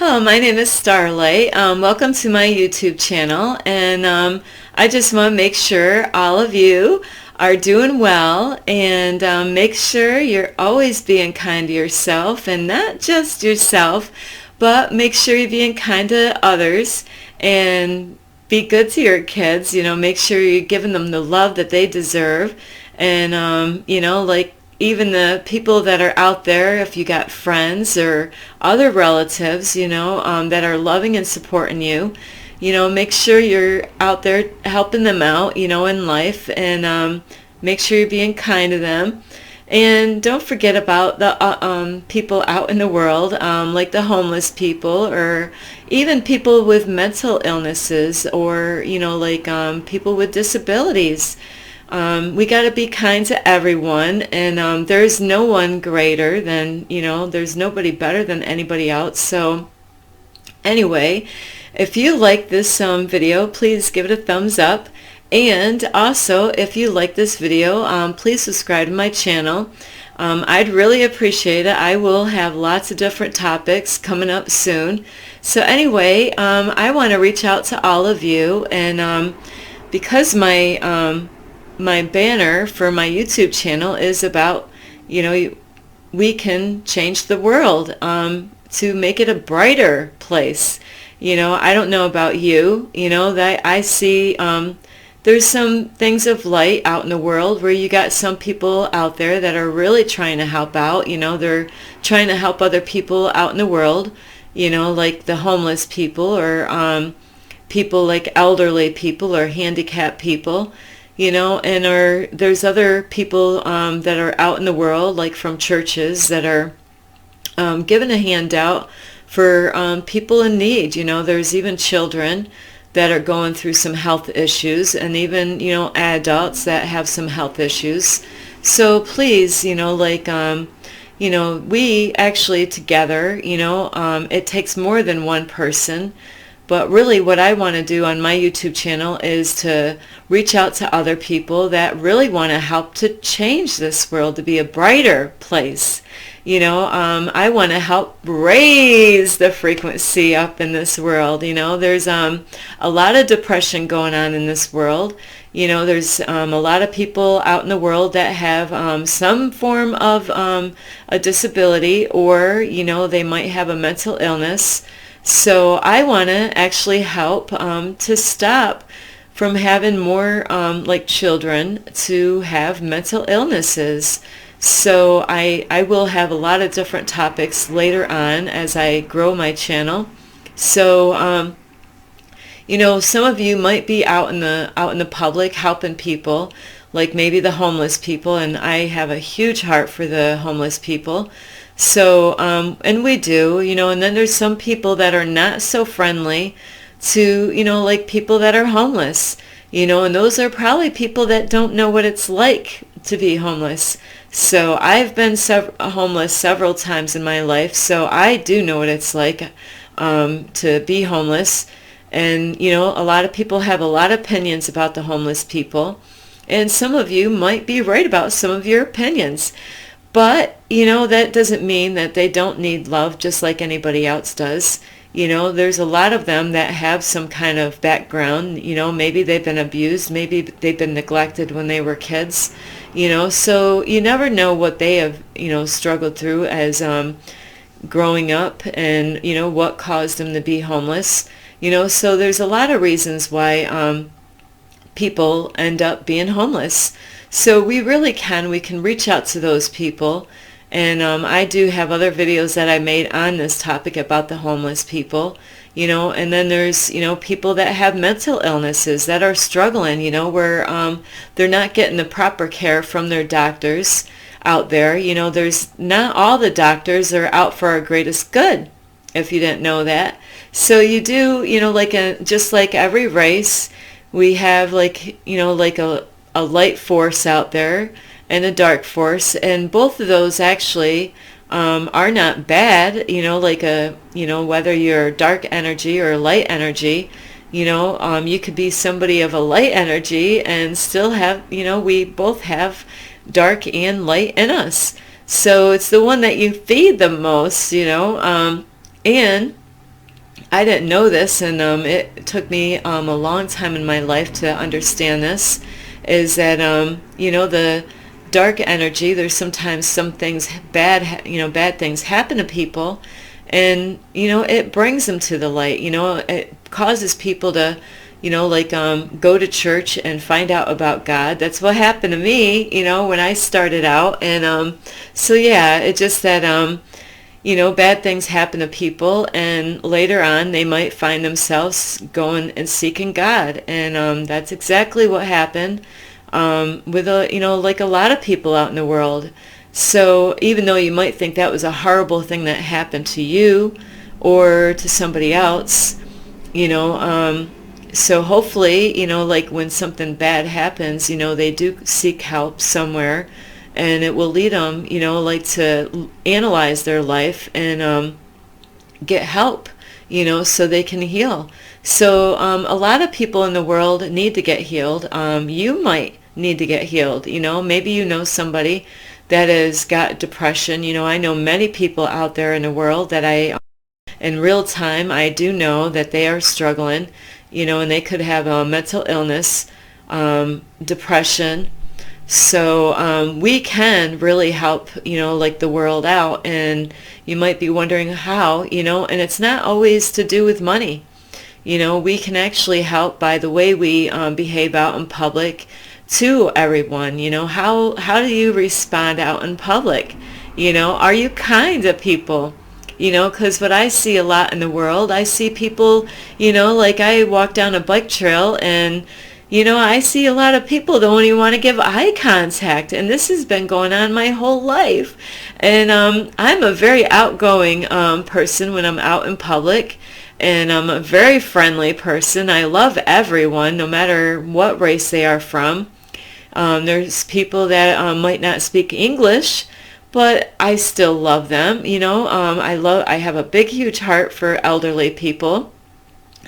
Hello, my name is Starlight. Welcome to my YouTube channel, and I just want to make sure all of you are doing well, and make sure you're always being kind to yourself, and not just yourself, but make sure you're being kind to others, and be good to your kids. Make sure you're giving them the love that they deserve, and like even the people that are out there, if you got friends or other relatives, that are loving and supporting you, make sure you're out there helping them out, in life, and make sure you're being kind to them. And don't forget about the people out in the world, like the homeless people, or even people with mental illnesses, or, like people with disabilities. We got to be kind to everyone, and there's no one greater than, there's nobody better than anybody else. So anyway, if you like this video, please give it a thumbs up. And also, if you like this video, please subscribe to my channel. I'd really appreciate it. I will have lots of different topics coming up soon. So anyway, I want to reach out to all of you, and because my banner for my YouTube channel is about, we can change the world to make it a brighter place. I don't know about you, that I see there's some things of light out in the world where you got some people out there that are really trying to help out. They're trying to help other people out in the world, like the homeless people, or people like elderly people or handicapped people. And there's other people that are out in the world, like from churches, that are giving a handout for people in need. There's even children that are going through some health issues, and even, adults that have some health issues. So please, we actually together, it takes more than one person. But really what I want to do on my YouTube channel is to reach out to other people that really want to help to change this world to be a brighter place. I want to help raise the frequency up in this world. There's a lot of depression going on in this world. There's a lot of people out in the world that have some form of a disability, or, they might have a mental illness. So I want to actually help to stop from having more like children to have mental illnesses. So I will have a lot of different topics later on as I grow my channel. So some of you might be out in the public helping people, like maybe the homeless people, and I have a huge heart for the homeless people. So, and we do, and then there's some people that are not so friendly to, like people that are homeless, and those are probably people that don't know what it's like to be homeless. So I've been homeless several times in my life, so I do know what it's like to be homeless. And, a lot of people have a lot of opinions about the homeless people, and some of you might be right about some of your opinions. But, that doesn't mean that they don't need love just like anybody else does. There's a lot of them that have some kind of background. Maybe they've been abused. Maybe they've been neglected when they were kids. So you never know what they have, struggled through as growing up, and, what caused them to be homeless. So there's a lot of reasons why people end up being homeless. So we can reach out to those people. And I do have other videos that I made on this topic about the homeless people, and then there's, people that have mental illnesses that are struggling, where they're not getting the proper care from their doctors out there. There's not all the doctors are out for our greatest good, if you didn't know that. So you do, just like every race, we have like a light force out there and a dark force, and both of those actually are not bad. Whether you're dark energy or light energy, you could be somebody of a light energy and still have, we both have dark and light in us. So it's the one that you feed the most, and I didn't know this, and it took me a long time in my life to understand this, is that, the dark energy, there's sometimes some things bad things happen to people, and, it brings them to the light. It causes people to, go to church and find out about God. That's what happened to me, when I started out. And so, yeah, it just that, bad things happen to people, and later on they might find themselves going and seeking God. And that's exactly what happened with like a lot of people out in the world. So even though you might think that was a horrible thing that happened to you or to somebody else, so hopefully, like when something bad happens, they do seek help somewhere, and it will lead them, like to analyze their life and get help, so they can heal. So a lot of people in the world need to get healed. You might need to get healed. Maybe somebody that has got depression. I know many people out there in the world that in real time, I do know that they are struggling, and they could have a mental illness, depression. So we can really help, like the world out. And you might be wondering how, and it's not always to do with money. We can actually help by the way we behave out in public to everyone. How do you respond out in public? Are you kind to people? Because what I see a lot in the world, I see people, like I walk down a bike trail, and I see a lot of people don't even want to give eye contact, and this has been going on my whole life. And I'm a very outgoing person when I'm out in public, and I'm a very friendly person. I love everyone, no matter what race they are from. There's people that might not speak English, but I still love them. I have a big, huge heart for elderly people.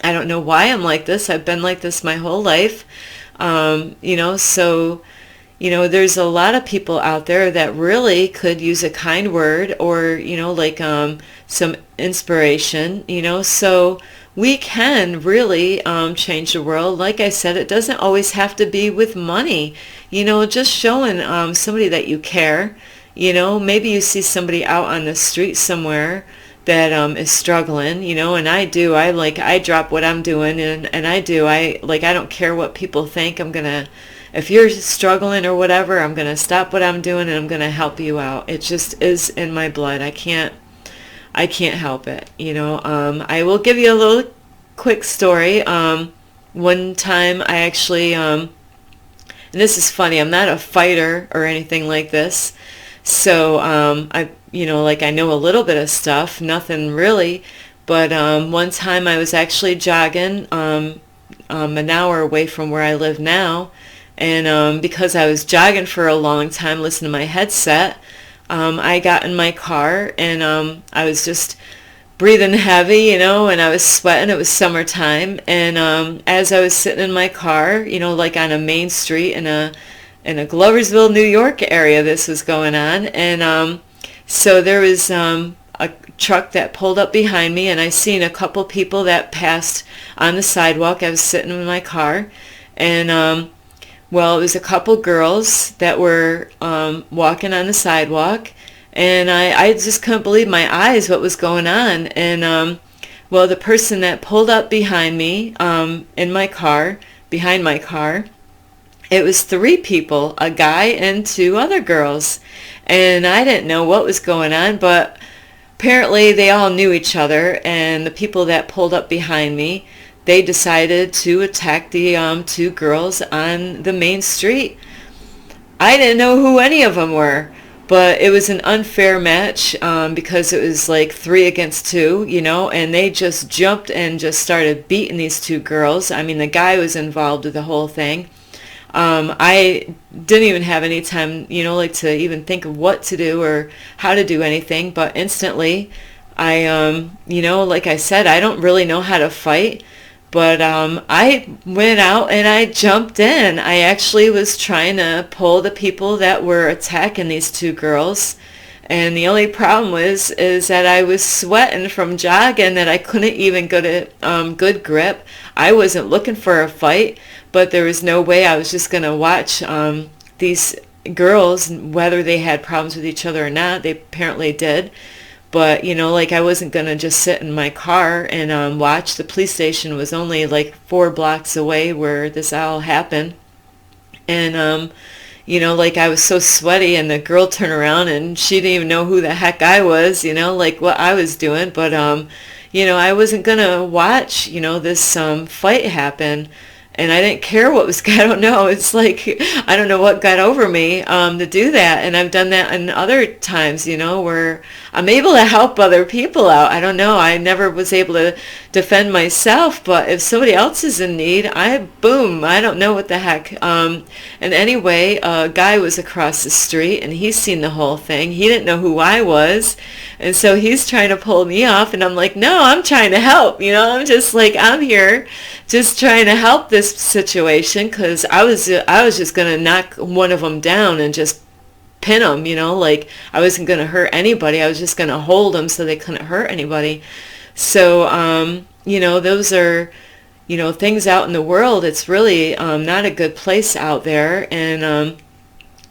I don't know why I'm like this. I've been like this my whole life. So, there's a lot of people out there that really could use a kind word or, some inspiration, so we can really change the world. Like I said, it doesn't always have to be with money, just showing somebody that you care. Maybe you see somebody out on the street somewhere that is struggling, and I drop what I'm doing, and I don't care what people think. If you're struggling or whatever, I'm going to stop what I'm doing and I'm going to help you out. It just is in my blood. I can't help it. I will give you a little quick story. One time I actually, and this is funny, I'm not a fighter or anything like this. So I know a little bit of stuff, nothing really. But one time I was actually jogging an hour away from where I live now. And because I was jogging for a long time, listening to my headset, I got in my car, and I was just breathing heavy, and I was sweating. It was summertime. And as I was sitting in my car, like on a main street in a Gloversville, New York area, this was going on. And so there was a truck that pulled up behind me, and I seen a couple people that passed on the sidewalk. I was sitting in my car, and well, it was a couple girls that were walking on the sidewalk, and I just couldn't believe my eyes what was going on. And well, the person that pulled up behind me in my car, behind my car, it was 3 people, a guy and 2 other girls. And I didn't know what was going on, but apparently they all knew each other, and the people that pulled up behind me, they decided to attack the 2 girls on the main street. I didn't know who any of them were, but it was an unfair match because it was like 3 against 2, and they just jumped and just started beating these 2 girls. I mean, the guy was involved with the whole thing. I didn't even have any time, to even think of what to do or how to do anything, but instantly I, like I said, I don't really know how to fight. But I went out and I jumped in. I actually was trying to pull the people that were attacking these 2 girls. And the only problem is that I was sweating from jogging, that I couldn't even go to good grip. I wasn't looking for a fight, but there was no way I was just going to watch these girls, whether they had problems with each other or not. They apparently did. But, like, I wasn't going to just sit in my car and watch. The police station was only like 4 blocks away where this all happened. And, like, I was so sweaty, and the girl turned around and she didn't even know who the heck I was, like what I was doing. But, I wasn't going to watch, this fight happen. And I didn't care what was, I don't know, it's like, I don't know what got over me to do that. And I've done that in other times, where I'm able to help other people out. I don't know, I never was able to defend myself, but if somebody else is in need, boom, I don't know what the heck. And anyway, a guy was across the street, and he's seen the whole thing. He didn't know who I was. And so he's trying to pull me off, and I'm like, no, I'm trying to help. I'm just like, I'm here just trying to help this situation, because I was just going to knock one of them down and just pin them, like I wasn't going to hurt anybody. I was just going to hold them so they couldn't hurt anybody. So, those are, things out in the world. It's really not a good place out there. And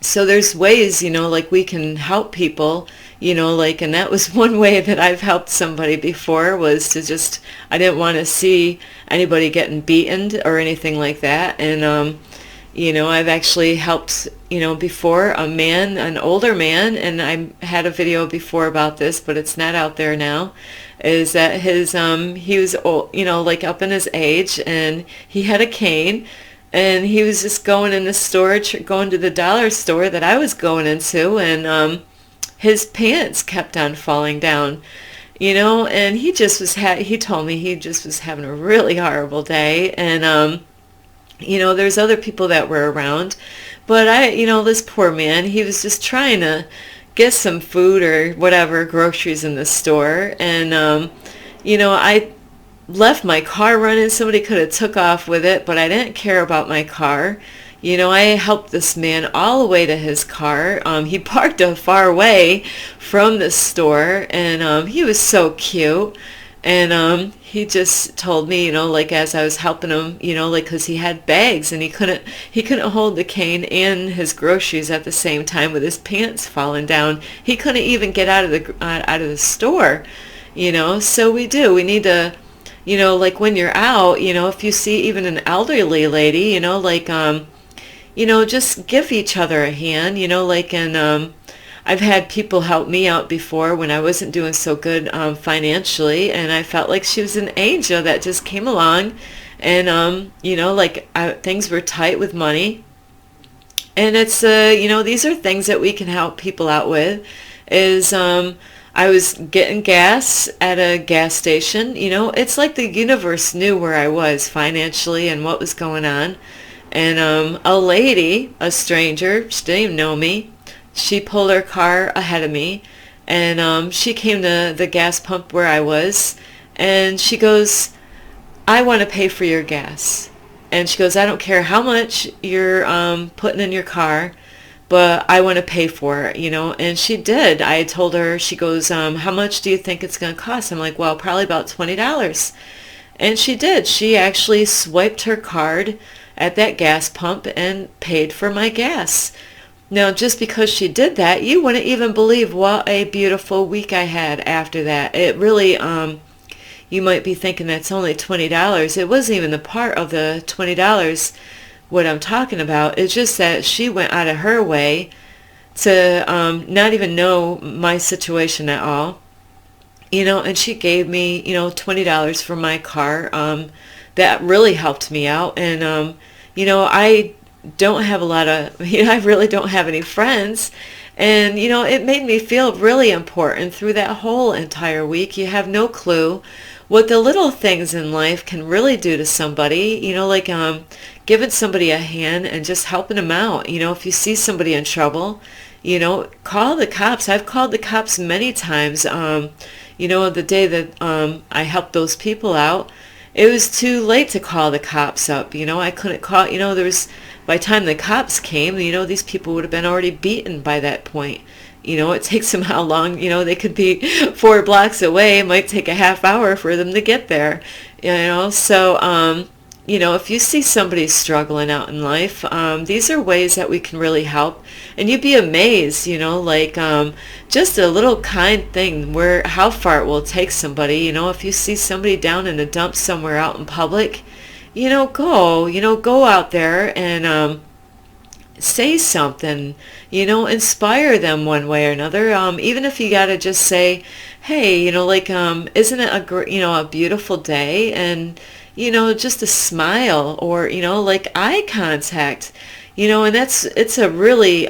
so there's ways, like we can help people, like, and that was one way that I've helped somebody before, was to just, I didn't want to see anybody getting beaten or anything like that. And, I've actually helped, before a man, an older man, and I had a video before about this, but it's not out there now, is that he was old, like up in his age, and he had a cane. And he was just going in the store, going to the dollar store that I was going into, and his pants kept on falling down, and he just was, he told me he just was having a really horrible day. And, there's other people that were around, but this poor man, he was just trying to get some food or whatever, groceries in the store. And, I left my car running. Somebody could have took off with it, but I didn't care about my car. I helped this man all the way to his car. He parked a far way from the store, and he was so cute. And he just told me, like, as I was helping him, like, because he had bags, and he couldn't hold the cane and his groceries at the same time with his pants falling down. He couldn't even get out of the store. So we need to, like, when you're out, if you see even an elderly lady, like, just give each other a hand, like, and I've had people help me out before when I wasn't doing so good financially, and I felt like she was an angel that just came along, and, like, things were tight with money. And it's, these are things that we can help people out with, is, I was getting gas at a gas station. It's like the universe knew where I was financially and what was going on. And a lady, a stranger, she didn't even know me, she pulled her car ahead of me, and she came to the gas pump where I was, and she goes, I want to pay for your gas. And she goes, I don't care how much you're putting in your car, but I want to pay for it, and she did. I told her, she goes, how much do you think it's going to cost? I'm like, well, probably about $20. And she did. She actually swiped her card at that gas pump and paid for my gas. Now, just because she did that, you wouldn't even believe what a beautiful week I had after that. It really, you might be thinking that's only $20. It wasn't even the part of the $20 what I'm talking about. It's just that she went out of her way to not even know my situation at all, and she gave me, $20 for my car. That really helped me out. And, I don't have a lot of, I really don't have any friends. And, it made me feel really important through that whole entire week. You have no clue what the little things in life can really do to somebody, like giving somebody a hand and just helping them out. If you see somebody in trouble, call the cops. I've called the cops many times. The day that I helped those people out, it was too late to call the cops up. I couldn't call, by the time the cops came, these people would have been already beaten by that point. It takes them how long, they could be 4 blocks away. It might take a half hour for them to get there, So, if you see somebody struggling out in life, these are ways that we can really help. And you'd be amazed, just a little kind thing how far it will take somebody. If you see somebody down in a dump somewhere out in public, go out there and say something, inspire them one way or another. Even if you got to just say, hey, isn't it a beautiful day? And, just a smile or, eye contact, and it's a really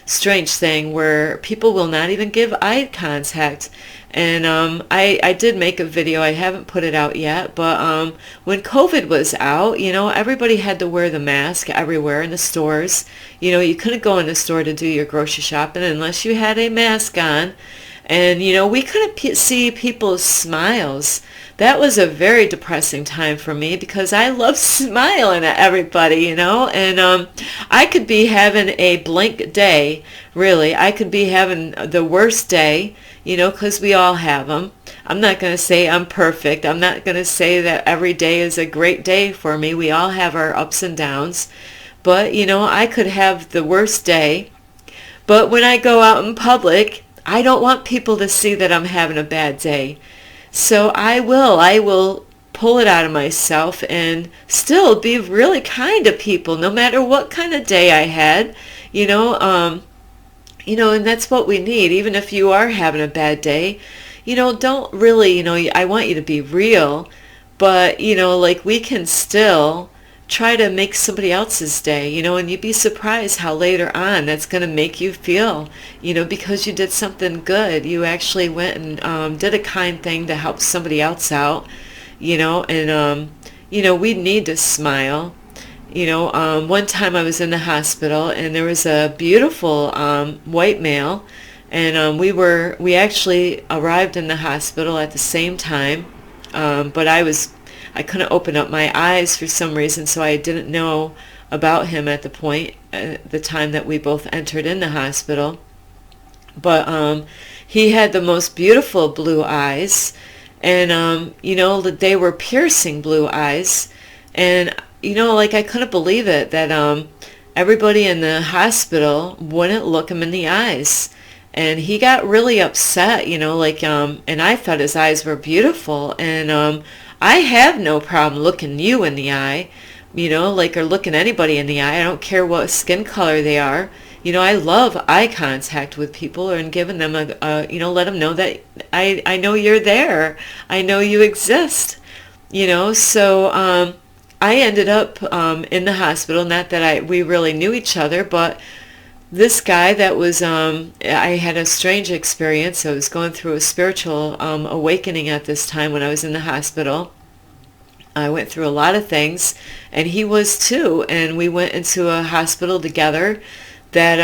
strange thing where people will not even give eye contact. And I did make a video. I haven't put it out yet, but when COVID was out, everybody had to wear the mask everywhere in the stores. You couldn't go in the store to do your grocery shopping unless you had a mask on. And, we couldn't see people's smiles. That was a very depressing time for me because I love smiling at everybody, and I could be having a blank day, really. I could be having the worst day, because we all have them. I'm not going to say I'm perfect. I'm not going to say that every day is a great day for me. We all have our ups and downs. But, I could have the worst day. But when I go out in public, I don't want people to see that I'm having a bad day. So I will pull it out of myself and still be really kind to people no matter what kind of day I had, and that's what we need. Even if you are having a bad day, don't really, I want you to be real, but, we can still try to make somebody else's day, and you'd be surprised how later on that's going to make you feel, because you did something good. You actually went and did a kind thing to help somebody else out, and, we need to smile. One time I was in the hospital and there was a beautiful white male, and we actually arrived in the hospital at the same time, but I couldn't open up my eyes for some reason, so I didn't know about him at the time that we both entered in the hospital. But he had the most beautiful blue eyes, and they were piercing blue eyes, and I couldn't believe it that everybody in the hospital wouldn't look him in the eyes. And he got really upset, and I thought his eyes were beautiful. And I have no problem looking you in the eye, or looking anybody in the eye. I don't care what skin color they are. I love eye contact with people and giving them let them know that I know you're there. I know you exist, So I ended up in the hospital, not that we really knew each other, but this guy that was, I had a strange experience. I was going through a spiritual awakening at this time when I was in the hospital. I went through a lot of things, and he was too, and we went into a hospital together that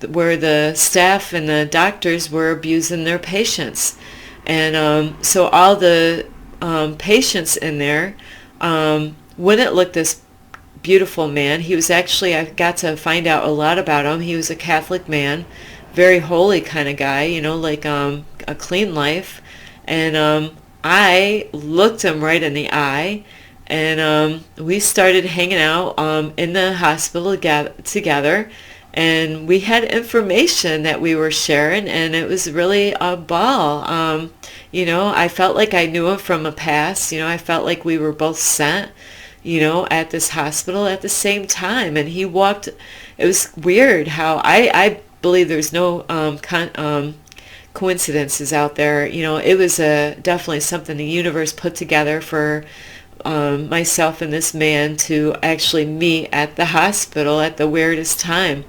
where the staff and the doctors were abusing their patients. And so all the patients in there wouldn't look this beautiful man. He was actually, I got to find out a lot about him. He was a Catholic man, very holy kind of guy, a clean life. And I looked him right in the eye, and we started hanging out in the hospital together, and we had information that we were sharing, and it was really a ball. I felt like I knew him from a past. I felt like we were both sent, at this hospital at the same time. And he walked, it was weird how I believe there's no coincidences out there. It was definitely something the universe put together for myself and this man to actually meet at the hospital at the weirdest time.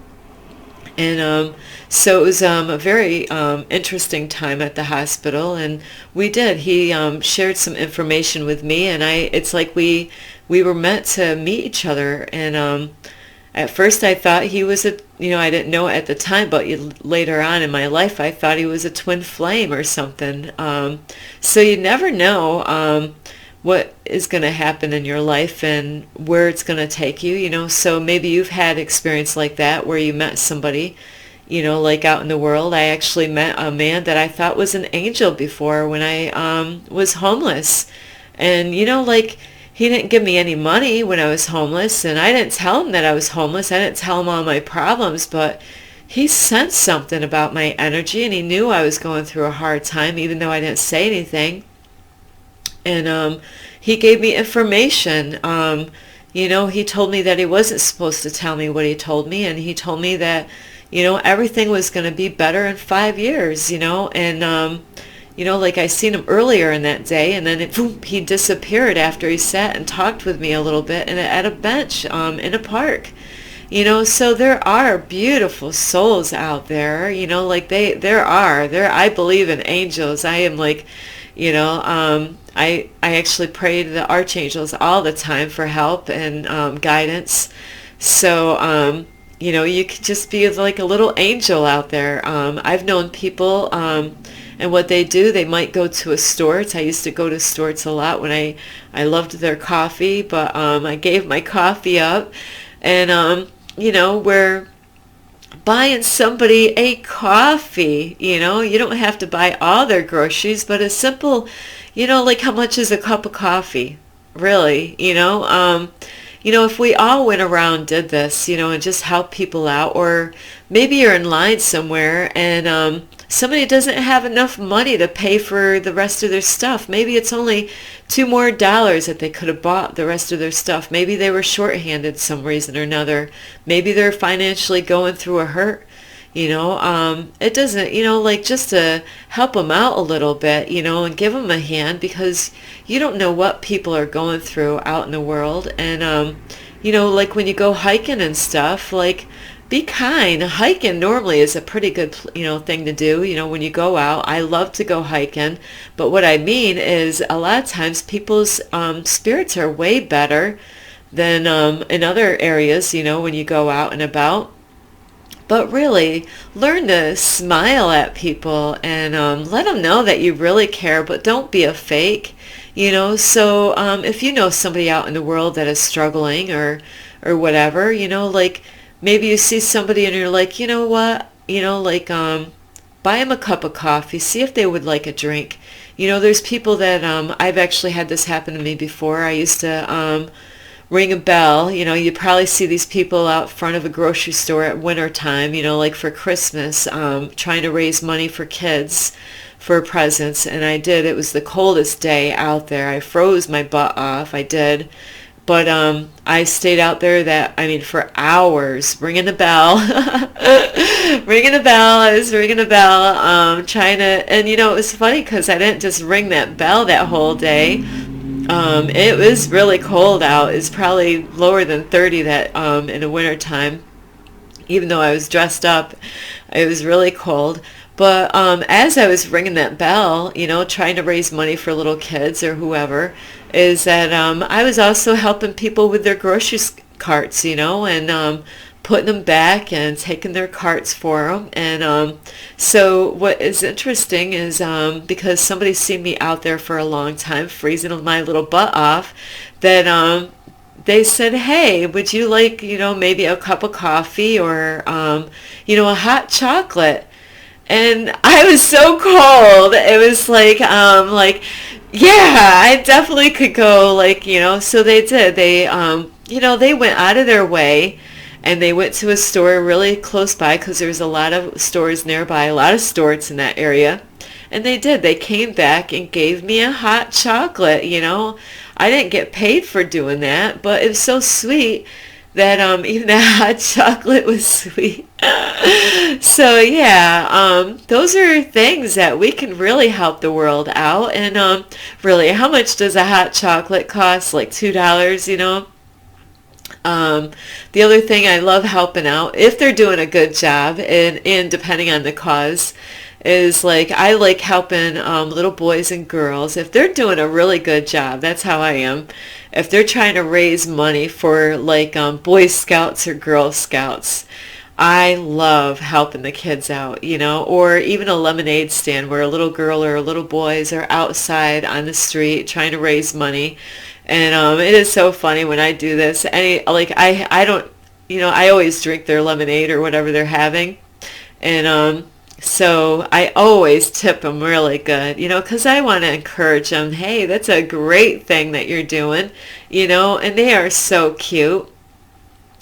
And so it was a very interesting time at the hospital, and he shared some information with me, and it's like we were meant to meet each other. And at first I thought he was I didn't know at the time, but later on in my life I thought he was a twin flame or something. So you never know what is going to happen in your life and where it's going to take you, So maybe you've had experience like that where you met somebody, like out in the world. I actually met a man that I thought was an angel before when I was homeless. And, like he didn't give me any money when I was homeless, and I didn't tell him that I was homeless. I didn't tell him all my problems, but he sensed something about my energy, and he knew I was going through a hard time, even though I didn't say anything. And he gave me information. He told me that he wasn't supposed to tell me what he told me, and he told me that, everything was going to be better in 5 years, and, like I seen him earlier in that day, and then boom, he disappeared after he sat and talked with me a little bit and at a bench in a park. So there are beautiful souls out there, like I believe in angels. I am like, I actually pray to the archangels all the time for help and guidance. So, you could just be like a little angel out there. I've known people, and what they do, they might go to a Stewart's. I used to go to Stewart's a lot when I loved their coffee, but I gave my coffee up, and we're buying somebody a coffee. You don't have to buy all their groceries, but a simple, like how much is a cup of coffee, really? If we all went around, did this, and just help people out, or maybe you're in line somewhere and somebody doesn't have enough money to pay for the rest of their stuff. Maybe it's only $2 more that they could have bought the rest of their stuff. Maybe they were shorthanded some reason or another. Maybe they're financially going through a hurt. It doesn't, like just to help them out a little bit, and give them a hand, because you don't know what people are going through out in the world. And, like when you go hiking and stuff, like be kind. Hiking normally is a pretty good, thing to do, when you go out. I love to go hiking, but what I mean is a lot of times people's spirits are way better than in other areas, when you go out and about. But really, learn to smile at people and let them know that you really care, but don't be a fake, So if you know somebody out in the world that is struggling or whatever, like maybe you see somebody and you're like, you know what, buy them a cup of coffee, see if they would like a drink. There's people that I've actually had this happen to me before. I used to ring a bell. You probably see these people out front of a grocery store at winter time, like for Christmas, trying to raise money for kids for presents. And I did. It was the coldest day out there. I froze my butt off. I did. But I stayed out there for hours, ringing the bell, ringing the bell. I was ringing the bell, trying to, and it was funny because I didn't just ring that bell that whole day. It was really cold out. It's probably lower than 30 that in the winter time. Even though I was dressed up, it was really cold. But as I was ringing that bell, trying to raise money for little kids or whoever, is that I was also helping people with their grocery carts, and putting them back and taking their carts for them. And so what is interesting is because somebody's seen me out there for a long time, freezing my little butt off, that they said, hey, would you like, maybe a cup of coffee or, a hot chocolate? And I was so cold. It was like, yeah, I definitely could go, so they did. They, they went out of their way, and they went to a store really close by, because there was a lot of stores nearby, a lot of Stewart's in that area. And they did. They came back and gave me a hot chocolate, I didn't get paid for doing that, but it was so sweet that even the hot chocolate was sweet. So yeah, those are things that we can really help the world out. And really, how much does a hot chocolate cost? Like $2, The other thing, I love helping out if they're doing a good job, and depending on the cause, is like I like helping little boys and girls if they're doing a really good job. That's how I am. If they're trying to raise money for like Boy Scouts or Girl Scouts, I love helping the kids out, or even a lemonade stand where a little girl or a little boys are outside on the street trying to raise money. And it is so funny when I do this. I don't, I always drink their lemonade or whatever they're having. And so I always tip them really good, because I want to encourage them. Hey, that's a great thing that you're doing, and they are so cute.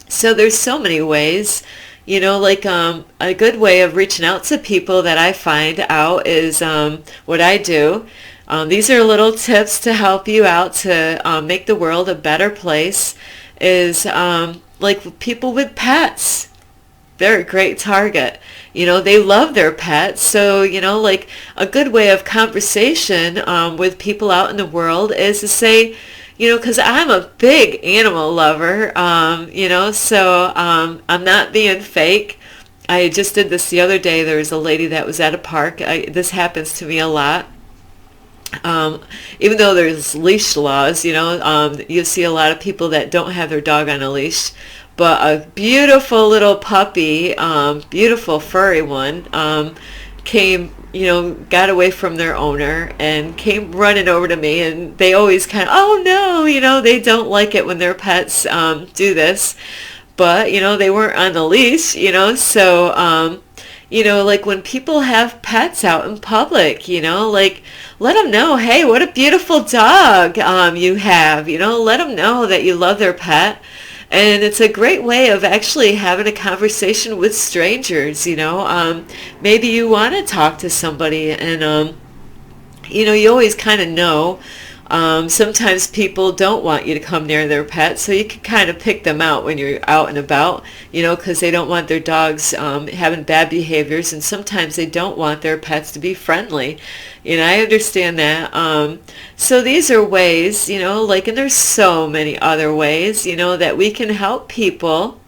So there's so many ways, like a good way of reaching out to people that I find out is what I do. These are little tips to help you out to make the world a better place. Is like people with pets. They're a great target. They love their pets. So, like a good way of conversation with people out in the world is to say, because I'm a big animal lover, so I'm not being fake. I just did this the other day. There was a lady that was at a park. This happens to me a lot. Even though there's leash laws, you see a lot of people that don't have their dog on a leash. But a beautiful little puppy, beautiful furry one, came, got away from their owner and came running over to me. And they always kind of, oh no, they don't like it when their pets do this. But, they weren't on the leash, so like when people have pets out in public, like let them know, hey, what a beautiful dog you have, let them know that you love their pet. And it's a great way of actually having a conversation with strangers, maybe you want to talk to somebody and, you always kind of know. Sometimes people don't want you to come near their pets, so you can kind of pick them out when you're out and about, because they don't want their dogs having bad behaviors, and sometimes they don't want their pets to be friendly. I understand that. So these are ways, like, and there's so many other ways, that we can help people.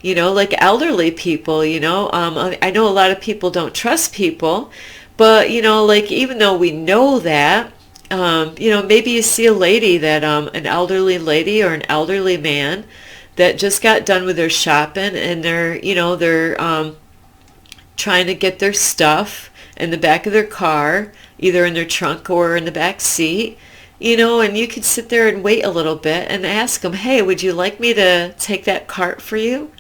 Like elderly people, I know a lot of people don't trust people, but, like even though we know that, maybe you see a lady that, an elderly lady or an elderly man that just got done with their shopping and they're trying to get their stuff in the back of their car, either in their trunk or in the back seat, and you could sit there and wait a little bit and ask them, hey, would you like me to take that cart for you?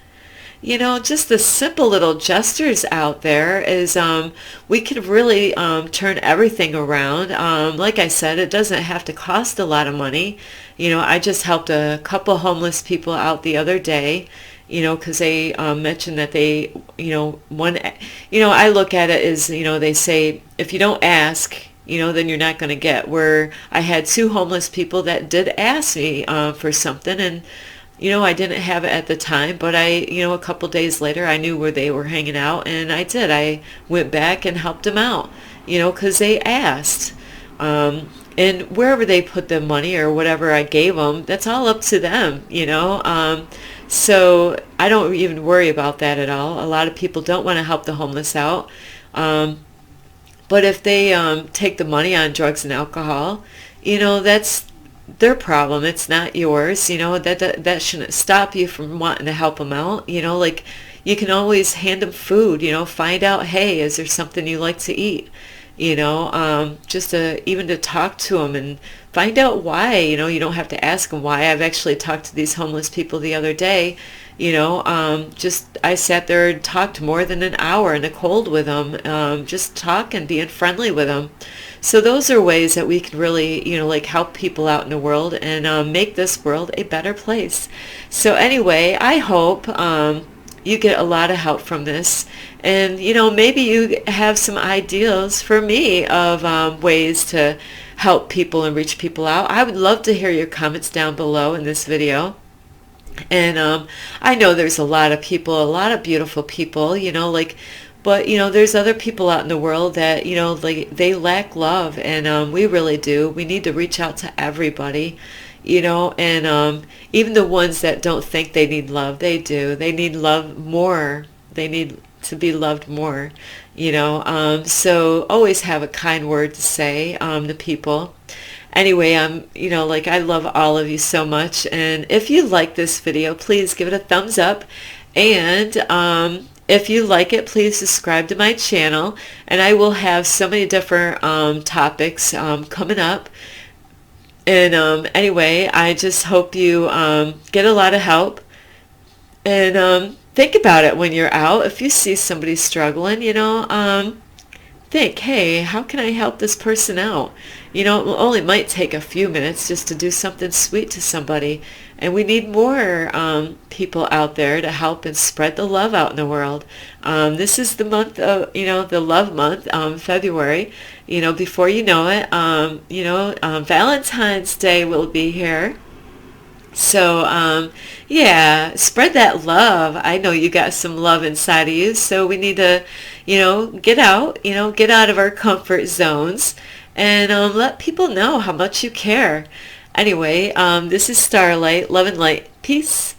Just the simple little gestures out there is we could really turn everything around. Like I said, it doesn't have to cost a lot of money. I just helped a couple homeless people out the other day, because they mentioned that they, I look at it as, they say, if you don't ask, then you're not going to get. Where I had two homeless people that did ask me for something, and I didn't have it at the time, but a couple days later, I knew where they were hanging out, and I did. I went back and helped them out, because they asked. And wherever they put the money or whatever I gave them, that's all up to them, So I don't even worry about that at all. A lot of people don't want to help the homeless out. But if they take the money on drugs and alcohol, that's their problem. It's not yours. That shouldn't stop you from wanting to help them out. Like you can always hand them food. Find out, hey, is there something you like to eat? Just even to talk to them and find out why. You don't have to ask them why. I've actually talked to these homeless people the other day. Just I sat there and talked more than an hour in the cold with them, just talking, being friendly with them. So those are ways that we can really, like help people out in the world and make this world a better place. So anyway, I hope you get a lot of help from this. And, maybe you have some ideas for me of ways to help people and reach people out. I would love to hear your comments down below in this video. And I know there's a lot of people, a lot of beautiful people, but, there's other people out in the world that, like they lack love, and we really do. We need to reach out to everybody, and even the ones that don't think they need love, they do. They need love more. They need to be loved more, so always have a kind word to say to people. Anyway, like I love all of you so much, and if you like this video, please give it a thumbs up, and if you like it, please subscribe to my channel, and I will have so many different topics coming up. And anyway, I just hope you get a lot of help, and think about it when you're out. If you see somebody struggling, think, hey, how can I help this person out? It only might take a few minutes just to do something sweet to somebody. And we need more people out there to help and spread the love out in the world. This is the month of, the love month, February. Before you know it, Valentine's Day will be here. So, yeah, spread that love. I know you got some love inside of you, so we need to, get out, get out of our comfort zones and let people know how much you care. Anyway, this is Starlight, love and light. Peace.